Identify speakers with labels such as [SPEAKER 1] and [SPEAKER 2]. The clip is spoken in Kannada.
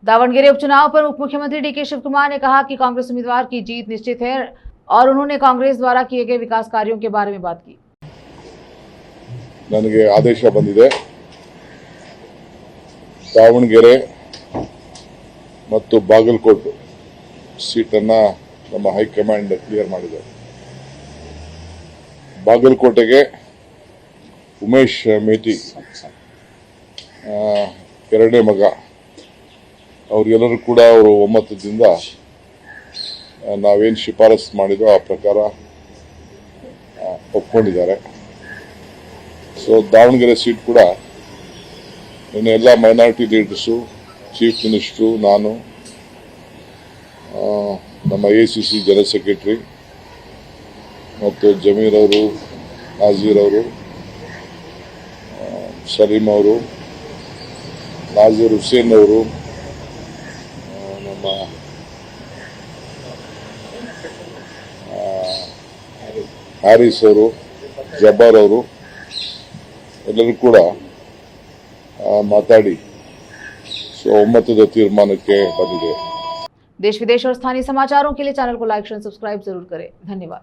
[SPEAKER 1] दावणगेरे उपचुनाव पर उप मुख्यमंत्री डीके शिवकुमार ने कहा कि कांग्रेस उम्मीदवार की जीत निश्चित है और उन्होंने कांग्रेस द्वारा किए गए विकास कार्यों के बारे में बात की।
[SPEAKER 2] ನನಗೆ ಆದೇಶ ಬಂದಿದೆ ದಾವಣಗೆರೆ ಮತ್ತು ಬಾಗಲಕೋಟೆ ಸೀಟನ್ನು ನಮ್ಮ ಹೈಕಮಾಂಡ್ ಕ್ಲಿಯರ್ ಮಾಡಿದೆ। ಬಾಗಲಕೋಟೆಗೆ ಉಮೇಶ್ ಮೇಟಿ ಎರಡನೇ ಮಗ ಅವರೆಲ್ಲರೂ ಕೂಡ ಅವರು ಒಮ್ಮತದಿಂದ ನಾವೇನು ಶಿಫಾರಸು ಮಾಡಿದೋ ಆ ಪ್ರಕಾರ ಒಪ್ಕೊಂಡಿದ್ದಾರೆ। ಸೊ ದಾವಣಗೆರೆ ಸೀಟ್ ಕೂಡ ಇನ್ನು ಎಲ್ಲ ಮೈನಾರಿಟಿ ಲೀಡರ್ಸು, ಚೀಫ್ ಮಿನಿಸ್ಟ್ರು, ನಾನು, ನಮ್ಮ ACC ಜನರಲ್ ಸೆಕ್ರೆಟರಿ ಮತ್ತು ಜಮೀರ್ ಅವರು, ನಾಜೀರ್ ಅವರು, ಸಲೀಂ ಅವರು, ನಾಜೀರ್ ಹುಸೇನ್ ಅವರು, ನಮ್ಮ ಹ್ಯಾರಿಸ್ ಅವರು, ಜಬ್ಬಾರ್ ಅವರು ಎಲ್ಲರೂ ಕೂಡ ಮಾತಾಡಿ ಒಮ್ಮತದ ತೀರ್ಮಾನಕ್ಕೆ ಬಂದಿದೆ।
[SPEAKER 1] देश विदेश और स्थानीय समाचारों के लिए चैनल को लाइक और सब्सक्राइब जरूर करें। धन्यवाद।